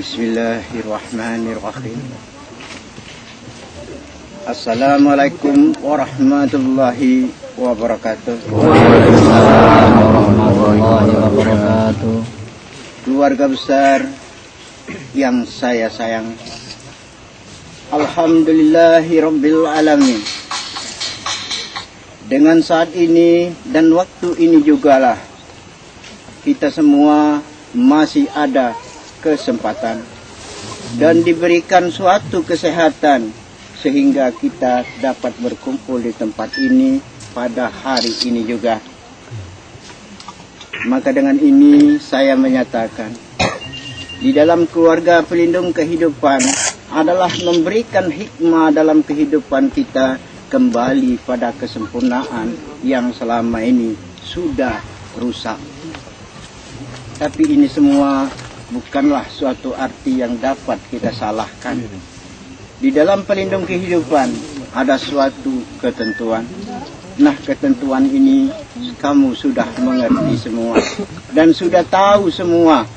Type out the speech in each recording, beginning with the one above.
Bismillahirrahmanirrahim. Assalamualaikum warahmatullahi wabarakatuh. Waalaikumsalam warahmatullahi wabarakatuh. Keluarga besar yang saya sayang, alhamdulillahirabbil alamin. Dengan saat ini dan waktu ini jugalah kita semua masih ada kesempatan dan diberikan suatu kesehatan sehingga kita dapat berkumpul di tempat ini pada hari ini juga. Maka dengan ini saya menyatakan di dalam keluarga pelindung kehidupan adalah memberikan hikmah dalam kehidupan kita kembali pada kesempurnaan yang selama ini sudah rusak. Tapi ini semua bukanlah suatu arti yang dapat kita salahkan. Di dalam pelindung kehidupan ada suatu ketentuan. Nah, ketentuan ini kamu sudah mengerti semua dan sudah tahu semua.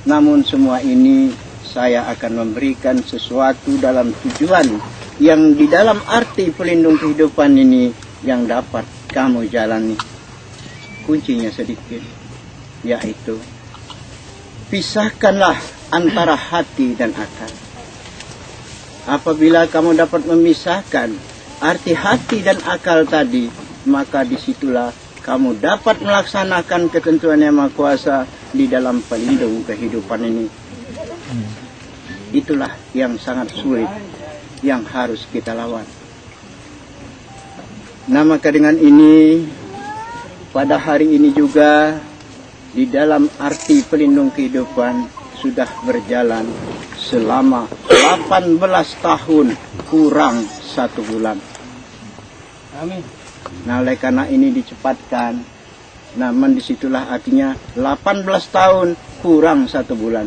Namun semua ini saya akan memberikan sesuatu dalam tujuan yang di dalam arti pelindung kehidupan ini yang dapat kamu jalani. Kuncinya sedikit, yaitu pisahkanlah antara hati dan akal. Apabila kamu dapat memisahkan arti hati dan akal tadi, maka disitulah kamu dapat melaksanakan ketentuan Yang Maha Kuasa di dalam pelindung kehidupan ini. Itulah yang sangat sulit yang harus kita lawan. Nah, maka dengan ini pada hari ini juga di dalam arti pelindung kehidupan sudah berjalan selama 18 tahun kurang 1 bulan. Amin. Nah, oleh karena ini dicepatkan, namun disitulah artinya 18 tahun kurang 1 bulan.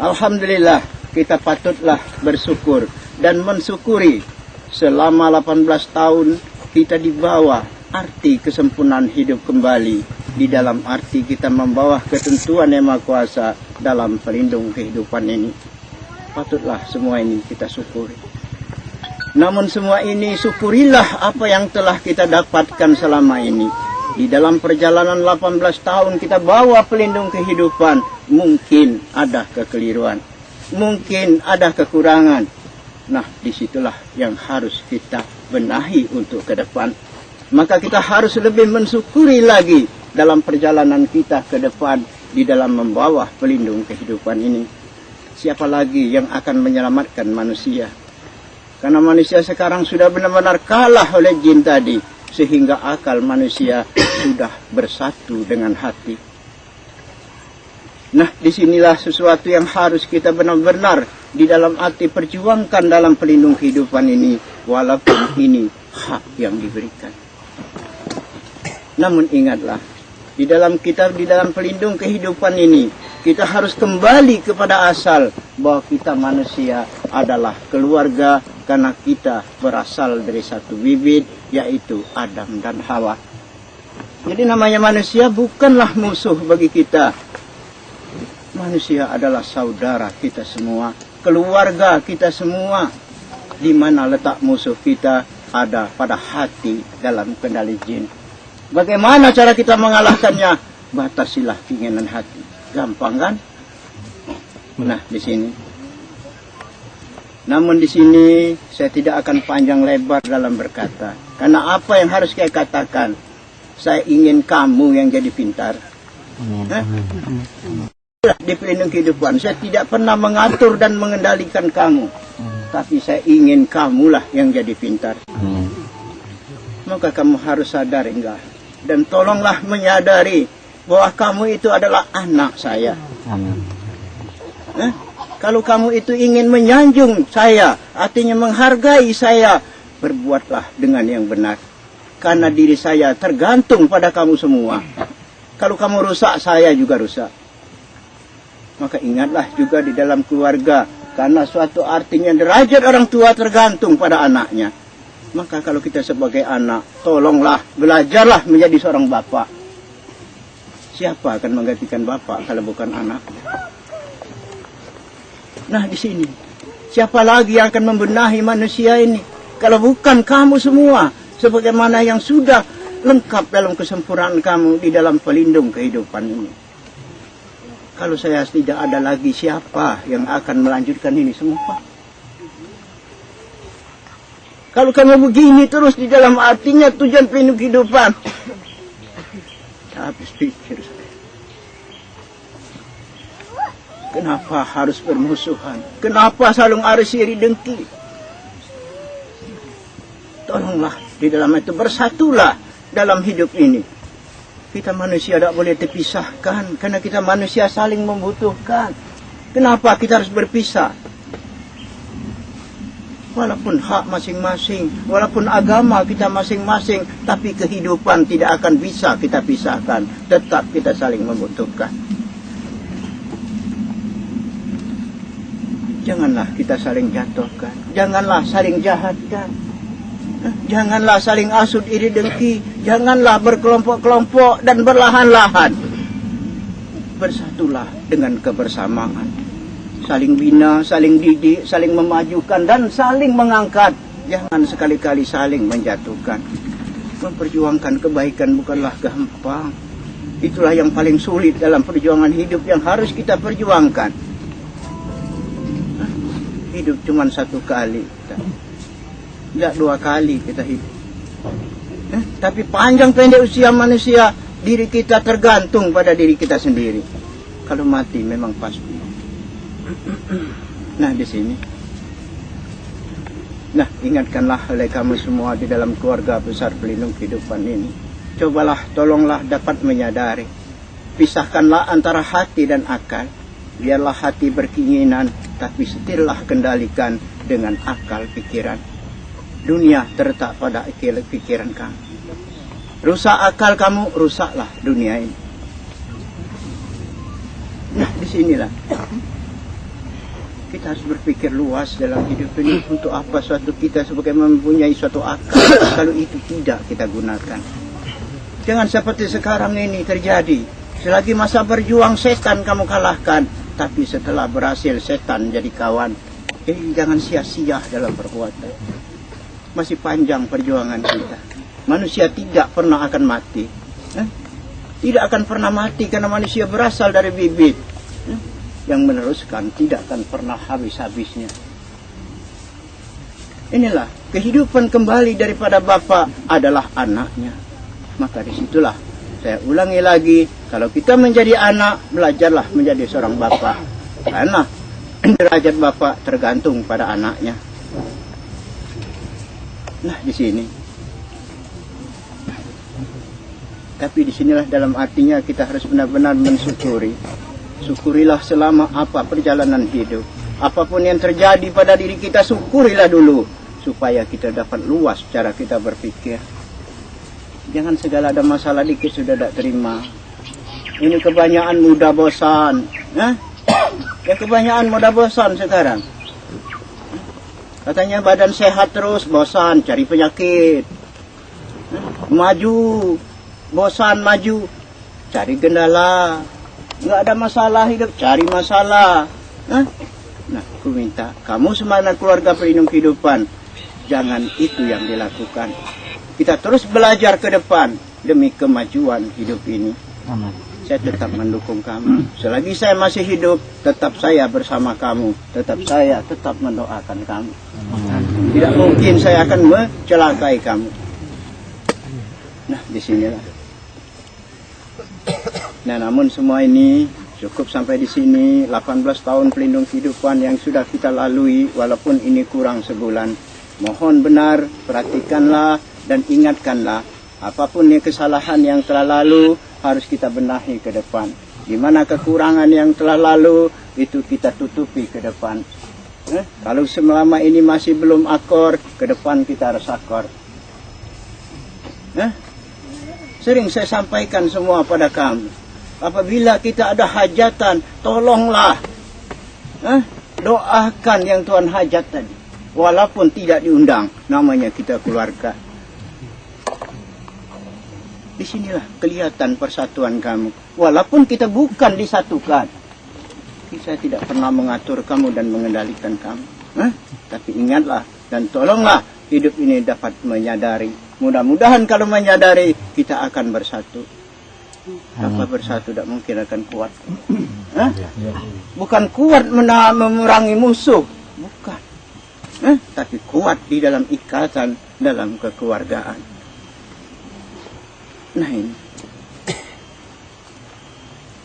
Alhamdulillah, kita patutlah bersyukur dan mensyukuri selama 18 tahun kita dibawa arti kesempurnaan hidup kembali di dalam arti kita membawa ketentuan Yang Maha Kuasa dalam pelindung kehidupan ini. Patutlah semua ini kita syukuri. Namun semua ini syukurilah apa yang telah kita dapatkan selama ini. Di dalam perjalanan 18 tahun kita bawa pelindung kehidupan, mungkin ada kekeliruan, mungkin ada kekurangan. Nah, disitulah yang harus kita benahi untuk ke depan. Maka kita harus lebih mensyukuri lagi dalam perjalanan kita ke depan di dalam membawa pelindung kehidupan ini. Siapa lagi yang akan menyelamatkan manusia? Karena manusia sekarang sudah benar-benar kalah oleh jin tadi, sehingga akal manusia sudah bersatu dengan hati. Nah, disinilah sesuatu yang harus kita benar-benar di dalam arti perjuangkan dalam pelindung kehidupan ini, walaupun ini hak yang diberikan. Namun ingatlah, di dalam pelindung kehidupan ini, kita harus kembali kepada asal bahwa kita manusia adalah keluarga karena kita berasal dari satu bibit, yaitu Adam dan Hawa. Jadi namanya manusia bukanlah musuh bagi kita. Manusia adalah saudara kita semua, keluarga kita semua. Di mana letak musuh kita ada pada hati dalam kendali jin. Bagaimana cara kita mengalahkannya? Batasilah keinginan hati. Gampang kan? Nah, di sini. Namun di sini saya tidak akan panjang lebar dalam berkata. Karena apa yang harus saya katakan? Saya ingin kamu yang jadi pintar. Di pelindung kehidupan, saya tidak pernah mengatur dan mengendalikan kamu. Tapi saya ingin kamulah yang jadi pintar. Maka kamu harus sadar enggak? Dan tolonglah menyadari bahwa kamu itu adalah anak saya. Kalau kamu itu ingin menyanjung saya, artinya menghargai saya, berbuatlah dengan yang benar. Karena diri saya tergantung pada kamu semua. Kalau kamu rusak, saya juga rusak. Maka ingatlah juga di dalam keluarga, karena suatu artinya derajat orang tua tergantung pada anaknya. Maka kalau kita sebagai anak, tolonglah, belajarlah menjadi seorang bapak. Siapa akan menggantikan bapak kalau bukan anak? Nah, di sini siapa lagi yang akan membenahi manusia ini kalau bukan kamu semua, sebagaimana yang sudah lengkap dalam kesempurnaan kamu di dalam pelindung kehidupan ini. Kalau saya tidak ada lagi, siapa yang akan melanjutkan ini semua? Kalau kamu begini terus di dalam artinya tujuan pelindung kehidupan, habis pikir saya. Kenapa harus bermusuhan? Kenapa saling arus iri dengki? Tolonglah di dalam itu bersatulah dalam hidup ini. Kita manusia tidak boleh terpisahkan karena kita manusia saling membutuhkan. Kenapa kita harus berpisah? Walaupun hak masing-masing, walaupun agama kita masing-masing, tapi kehidupan tidak akan bisa kita pisahkan. Tetap kita saling membutuhkan. Janganlah kita saling jatuhkan. Janganlah saling jahatkan. Janganlah saling asut iri dengki. Janganlah berkelompok-kelompok dan berlahan-lahan. Bersatulah dengan kebersamaan. Saling bina, saling didik, saling memajukan dan saling mengangkat. Jangan sekali-kali saling menjatuhkan. Memperjuangkan kebaikan bukanlah gampang. Itulah yang paling sulit dalam perjuangan hidup yang harus kita perjuangkan. Hidup cuma satu kali. Tidak 2 kali kita hidup. Tapi panjang pendek usia manusia, diri kita tergantung pada diri kita sendiri. Kalau mati memang pasti. Nah, di sini. Nah, ingatkanlah oleh kamu semua di dalam keluarga besar pelindung kehidupan ini. Cobalah, tolonglah dapat menyadari. Pisahkanlah antara hati dan akal. Biarlah hati berkeinginan, tapi setirlah kendalikan dengan akal pikiran. Dunia terletak pada pikiran kamu. Rusak akal kamu, rusaklah dunia ini. Nah, disinilah kita harus berpikir luas dalam hidup ini. Untuk apa suatu kita sebagai mempunyai suatu akal kalau itu tidak kita gunakan? Jangan seperti sekarang ini terjadi. Selagi masa berjuang setan kamu kalahkan, tapi setelah berhasil setan jadi kawan. Jangan sia-sia dalam perbuatan. Masih panjang perjuangan kita. Manusia tidak pernah akan mati. Tidak akan pernah mati karena manusia berasal dari bibit. Yang meneruskan tidak akan pernah habis-habisnya. Inilah kehidupan kembali daripada Bapa adalah anaknya. Maka disitulah saya ulangi lagi, kalau kita menjadi anak, belajarlah menjadi seorang bapa. Karena derajat bapa tergantung pada anaknya. Nah, di sini. Tapi disinilah dalam artinya kita harus benar-benar mensyukuri. Syukurilah selama apa perjalanan hidup. Apapun yang terjadi pada diri kita, syukurilah dulu. Supaya kita dapat luas cara kita berpikir. Jangan segala ada masalah dikit sudah tidak terima. Ini kebanyakan mudah bosan. Ya kebanyakan mudah bosan sekarang. Katanya badan sehat terus, bosan, cari penyakit. Maju, bosan maju, cari kendala. Nggak ada masalah hidup, cari masalah. Nah, aku minta kamu semangat keluarga pelindung kehidupan, jangan itu yang dilakukan. Kita terus belajar ke depan demi kemajuan hidup ini. Amin. Saya tetap mendukung kamu. Selagi saya masih hidup, tetap saya bersama kamu. Saya tetap mendoakan kamu. Amin. Tidak mungkin saya akan mencelakai kamu. Nah, disinilah. Nah, namun semua ini cukup sampai di sini. 18 tahun pelindung kehidupan yang sudah kita lalui, walaupun ini kurang sebulan. Mohon benar, perhatikanlah dan ingatkanlah. Apapun yang kesalahan yang telah lalu, harus kita benahi ke depan. Di mana kekurangan yang telah lalu, itu kita tutupi ke depan. Kalau selama ini masih belum akor, ke depan kita harus akor. Sering saya sampaikan semua pada kamu. Apabila kita ada hajatan, tolonglah doakan yang Tuhan hajat tadi. Walaupun tidak diundang, namanya kita keluarga. disinilah kelihatan persatuan kamu. Walaupun kita bukan disatukan, saya tidak pernah mengatur kamu dan mengendalikan kamu. Tapi ingatlah dan tolonglah hidup ini dapat menyadari. Mudah-mudahan kalau menyadari kita akan bersatu. Tanpa bersatu tidak mungkin akan kuat. Bukan kuat memerangi musuh, bukan. Tapi kuat di dalam ikatan, dalam kekeluargaan. Nah ini.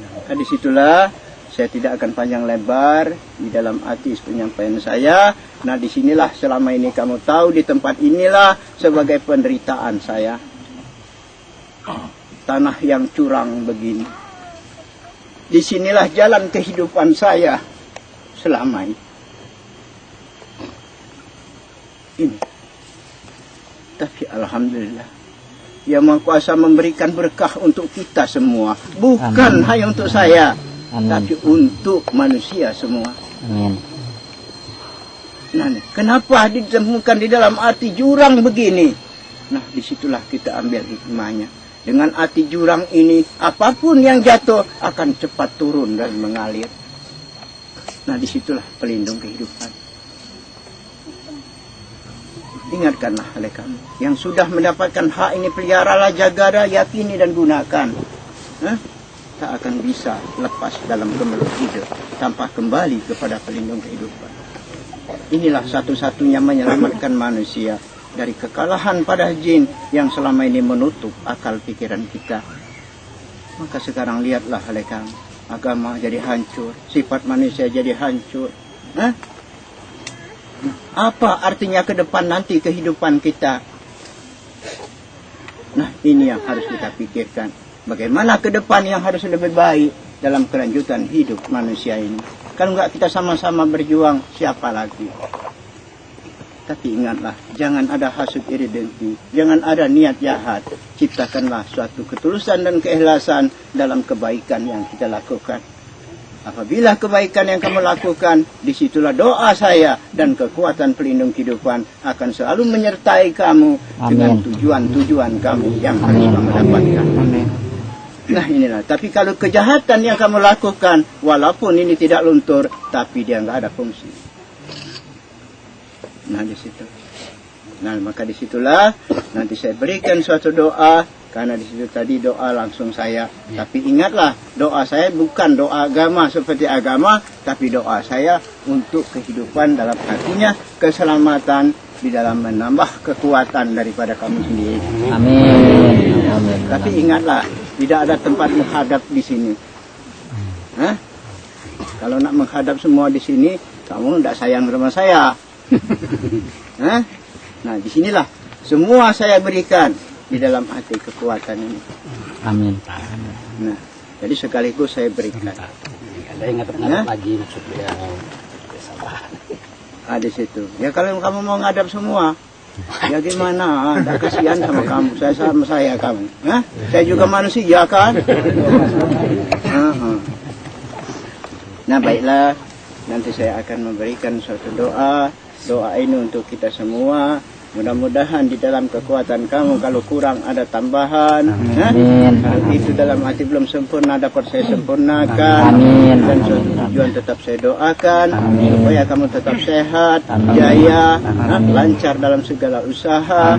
Nah, disitulah saya tidak akan panjang lebar di dalam arti penyampaian saya. Nah disinilah selama ini kamu tahu, di tempat inilah sebagai penderitaan saya. Tanah yang curang begini. Disinilah jalan kehidupan saya selama ini. Tapi alhamdulillah, Yang Maha Kuasa memberikan berkah untuk kita semua. Bukan hanya untuk saya, tapi untuk manusia semua. Amin. Nah, kenapa ditemukan di dalam arti jurang begini? Nah, disitulah kita ambil hikmahnya. Dengan arti jurang ini, apapun yang jatuh akan cepat turun dan mengalir. Nah, disitulah pelindung kehidupan. Ingatkanlah oleh kamu yang sudah mendapatkan hak ini, peliharalah, jagalah, yakini dan gunakan. Tak akan bisa lepas dalam gemeluk hidup tanpa kembali kepada pelindung kehidupan. Inilah satu-satunya menyelamatkan manusia dari kekalahan pada jin yang selama ini menutup akal pikiran kita. Maka sekarang lihatlah oleh kamu, agama jadi hancur, sifat manusia jadi hancur. Apa artinya ke depan nanti kehidupan kita? Nah, ini yang harus kita pikirkan. Bagaimana ke depan yang harus lebih baik dalam kelanjutan hidup manusia ini. Kalau enggak kita sama-sama berjuang, siapa lagi? Tapi ingatlah, jangan ada hasud iri dengki, jangan ada niat jahat. Ciptakanlah suatu ketulusan dan keikhlasan dalam kebaikan yang kita lakukan. Apabila kebaikan yang kamu lakukan, disitulah doa saya dan kekuatan pelindung kehidupan akan selalu menyertai kamu. Amin. Dengan tujuan-tujuan kamu yang harus kamu dapatkan. Amin. Nah inilah, tapi kalau kejahatan yang kamu lakukan, walaupun ini tidak luntur, tapi dia nggak ada fungsi. Nah di situ. Nah maka disitulah nanti saya berikan suatu doa, karena di situ tadi doa langsung saya. Tapi ingatlah, doa saya bukan doa agama seperti agama, tapi doa saya untuk kehidupan dalam hatinya, keselamatan di dalam menambah kekuatan daripada kamu sendiri. Amin. Amin. Tapi ingatlah, tidak ada tempat menghadap di sini. Kalau nak menghadap semua di sini, kamu tidak sayang sama saya. Nah, disinilah semua saya berikan di dalam hati kekuatan ini. Amin. Nah, jadi sekaligus saya berikan. Ada yang ngadap lagi maksudnya. Di situ. Ya kalau kamu mau ngadap semua, ya gimana? Tidak kasihan sama kamu, saya sama saya kamu. Saya juga manusia kan? Nah baiklah, nanti saya akan memberikan suatu doa. Doa ini untuk kita semua. Mudah-mudahan di dalam kekuatan kamu, kalau kurang ada tambahan. Kalau itu dalam hati belum sempurna, dapat saya sempurnakan. Amin. Dan suatu tujuan tetap saya doakan. Amin. Supaya kamu tetap sehat, jaya, lancar dalam segala usaha.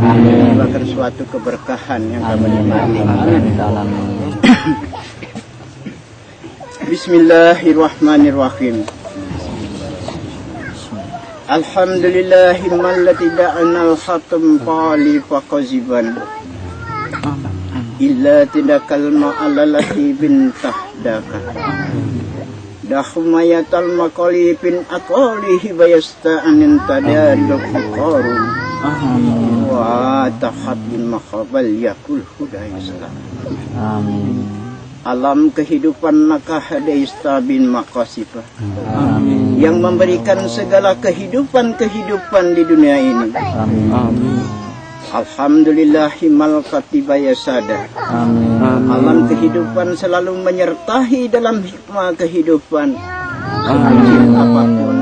Bahkan suatu keberkahan yang kamu nikmati. Bismillahirrahmanirrahim. Alhamdulillahilladzi da'ana al-khatam qali faqaziban illa tidakal ma'alalati bin tahdaka dahumayatal maqalibin aqalihi bayasta'anin tadaril fuqarum wa tahadin makhabal yakul hudayislam. Amin. Alam kehidupan nakah daistabin makasifah. Amin. Yang memberikan segala kehidupan-kehidupan di dunia ini. Amin. Alhamdulillahi malkati bayasada. Amin. Alam kehidupan selalu menyertai dalam hikmah kehidupan. Sekecil apapun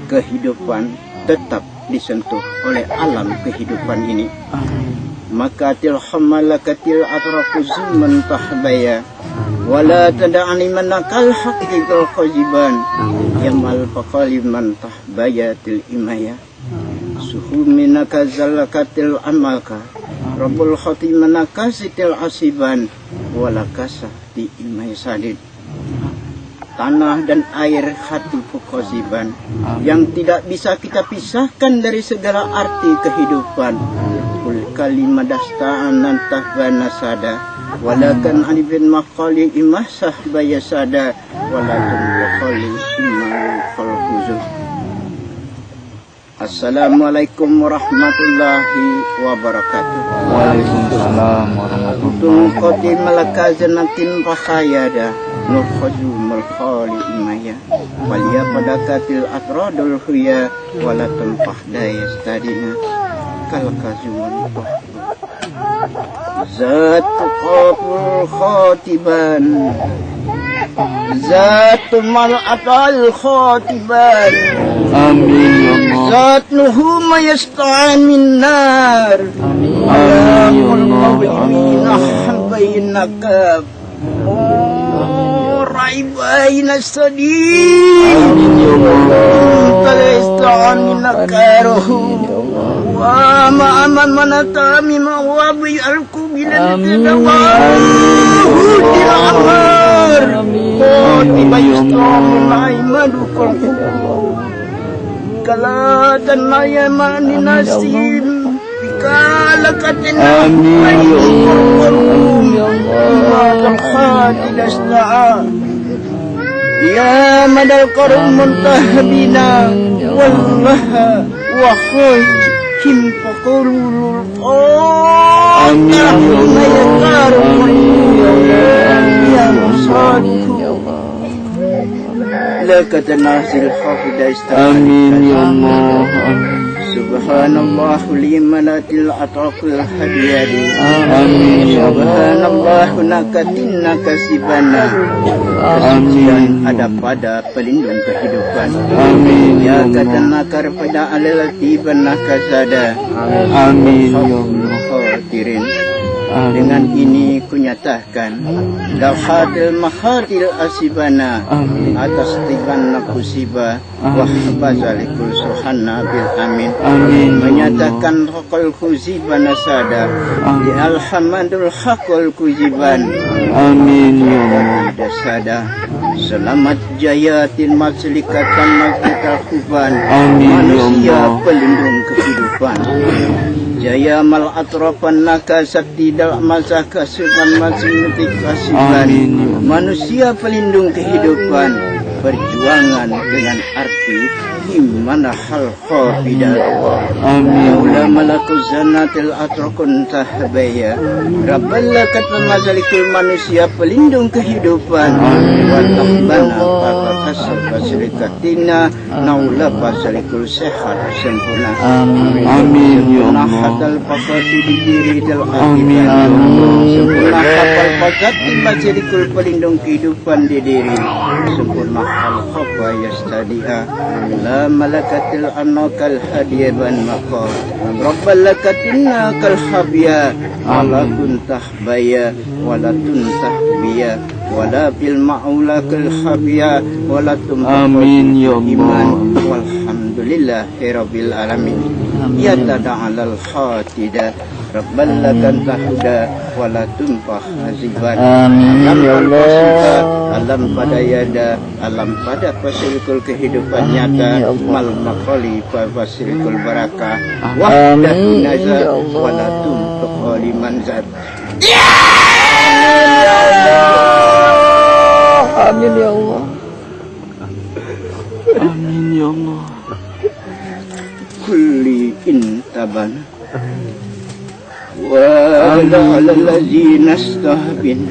kehidupan tetap disentuh oleh alam kehidupan ini. Amin. makatil hamalakatil atrakuzuman tahbaya wala tada'ani manakal haqiqal khajiban yamal faqaliman tahbayatil imaya suhuminaka zalakatil amalka rabbul khatimanaka sitil asiban walakasa di imay sadid. Tanah dan air hati fukoziban yang tidak bisa kita pisahkan dari segala arti kehidupan. Kul kalimah dasta'an nantahbana sada walakan alibin maqali imah sahbaya sada walakan maqali imah khalquzul. Assalamualaikum warahmatullahi wabarakatuh. Waalaikumsalam warahmatullahi Tung qati malakazanatin rahayada nur khazumul khali imaya waliya padakatil atradul huya wala tanfah dayastadina kal kazumun zatu qaful khatiban zatu mal'atal khatiban amin ya Allah zatnuhu mayasta'an min nar amin ya Allah raibaina sadid amin ya Allah talasta'an min nakaruhu wa ma'aman manatami ma'wabi al-kubilan tadawahu dilamar khatiba yusta'amun ma'imadu kala dan mayamani nasim bikala katina amin ya Allah ya madal qarum muntahbina wallaha wa khayhim faqulul amin ya Allah ya musadiku laka tanasil hafidha amin ya Allah subhanallah limalatil atraqil hadiyadi amin ya Allah subhanallah nakatin nakasibana kesucian ada pada pelindung kehidupan amin ya katanakar pada alatiban nakasada amin ya Allah khatirin. Dengan ini kunyatakan lahatil mahatil asibana atas tiban nakusiba wahbazalikul suhanna bil amin menyatakan haqal kuzibana sada di alhamadul haqal kuziban amin ya Allah sada selamat jayatin maslikatan makita huban manusia pelindung kehidupan jaya mal atrafan naka sakti dalam masa kasuban masih kasiban manusia pelindung kehidupan perjuangan dengan arti himana hal khafidah amin ulama malakuz zanatil atrakun tahbaya rabbalakat mazalikul manusia pelindung kehidupan wa tahbana papa kasar fasilitatina naula fasalikul sehat sempurna amin ya Allah hatal fasati di diri dal amin sempurna hafal fasati mazalikul pelindung kehidupan di diri sempurna hal khafa yastadiha la malakatil anakal hadiyaban maqam rabbal lakatinna kal habya ala kuntah baya wala tuntah biya wala bil ma'ula kal habya wala tum amin ya iman Allah walhamdulillahi rabbil alamin ya tada'alal khatida rabbal lakan tahuda wala tumpah haziban amin ya Allah alam pada yada alam pada fasilkul kehidupan nyata mal maqali fasilkul barakah wahdahu naza wala tumpah liman zat amin ya Allah amin ya Allah kulli intaban wa lallazina stahbin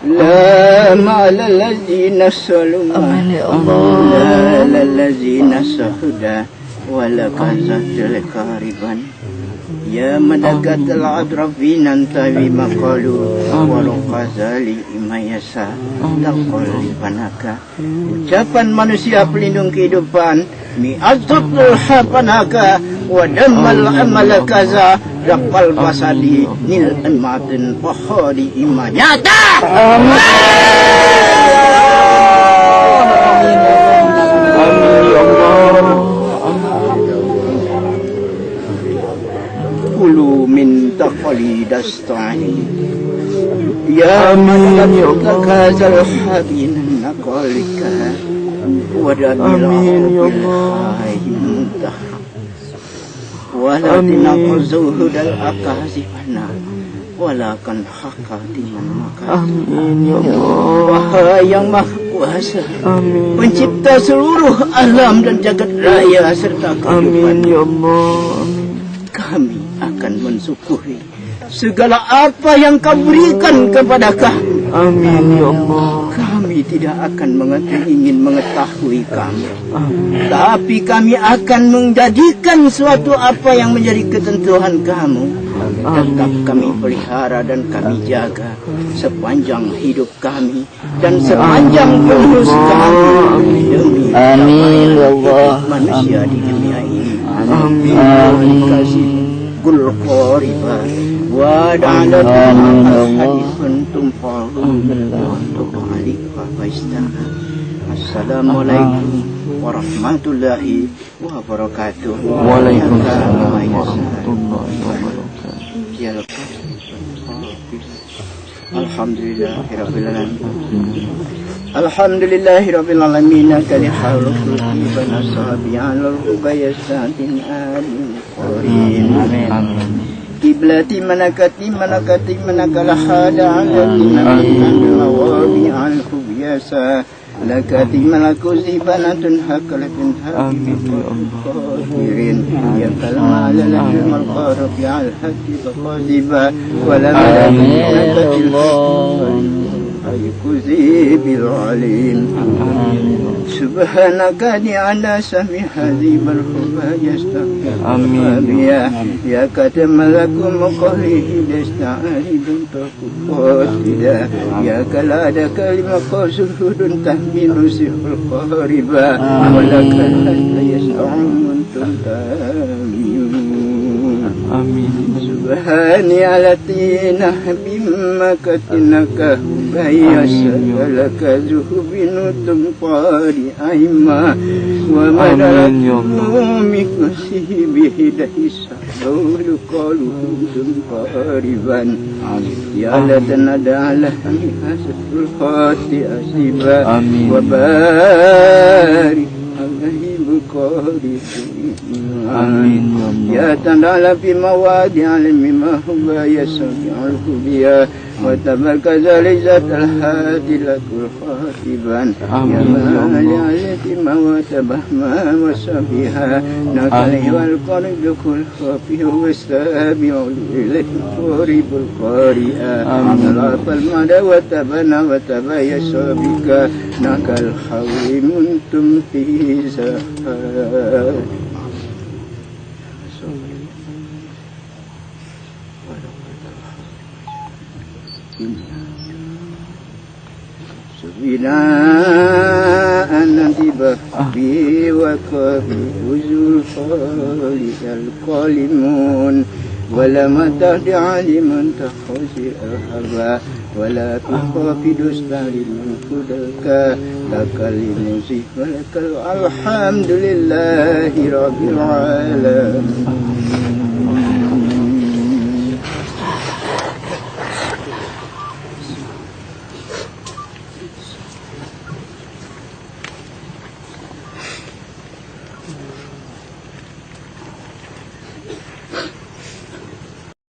la ma'alallazina salum la lallazina sahuda wa lakazatil kariban ya madagatal adrafinan tawi maqalu wa luqazali imayasa taqul panaka ucapan manusia pelindung kehidupan mi azabul hapanaka ودمل عمل كذا رقل بصدي نil matin pohodi iman nyata. Kulu min taqali dastani ya man kazal habin naqalika Amin ya Allah. Walatina zuhudal akazifana walakan hakatiman maka. Amin ya Allah. Wahai yang maha kuasa, Amin. pencipta seluruh alam dan jagat raya serta Amin kehidupan, ya Allah. Amin. kami akan mensyukuri segala apa yang kau berikan kepada kami. Amin ya Allah. Kami tidak akan ingin mengetahui kamu, Amin. tapi kami akan menjadikan suatu apa yang menjadi ketentuan kamu. Tetap kami pelihara dan kami jaga sepanjang hidup kami dan sepanjang penerus kami demi Amin ya Allah. manusia di dunia ini. Amin. Amin. Kasih gul qoriba wa da'alatul hadithun tumfa'un Assalamualaikum warahmatullahi wabarakatuh. Waalaikumsalam warahmatullahi wabarakatuh. Alhamdulillahirabbil alamin kali haluku ibana sabiyan rubayasatin amin qarin. Amin. Kiblati manakati manakala hada alati nawabi anhu biasa lakati malakuzi banatun hakalafin hakirin ya kalma lalajul malqarab ya al-haqi baqaziba wala malakatil aykuzi bil alim subhanaka ni'ala sami hadhibal hubayasta Amin. ya katamalakum qalihi dasta'aribun taqutida ya kalada kalimah qasudun tahmilu sihul qariba walakal hanta yas'amun tuntamiyun. Amin. Subhani alatina bimakatinaka bayasallaka zuhbinutum qari aima wa madalumikusi bihidahisa dulu qaluhum qariban ya latanada alahi hasatul khati asiba wa barik alaihi buqaribu. Amin Ya tandala fi mawadi alimi ma huwa yasmi'ul kubiya wa tabarkaza lizatal hadilatul khatiban ya mali alati ma wa tabahma wa sabiha nakali wal qaridukul khafi wa sabi'ul ilaihi qaribul qari'a alafal mada wa tabana wa tabayasa bika nakal hawimun tum fi zahar. Binaan tiba bi wa qabi uzul khali al-qalimun wala matahdi aliman takhusi ahaba wala tuqafi dustariman kudaka lakalimusi walakal alhamdulillahi rabbil alamin.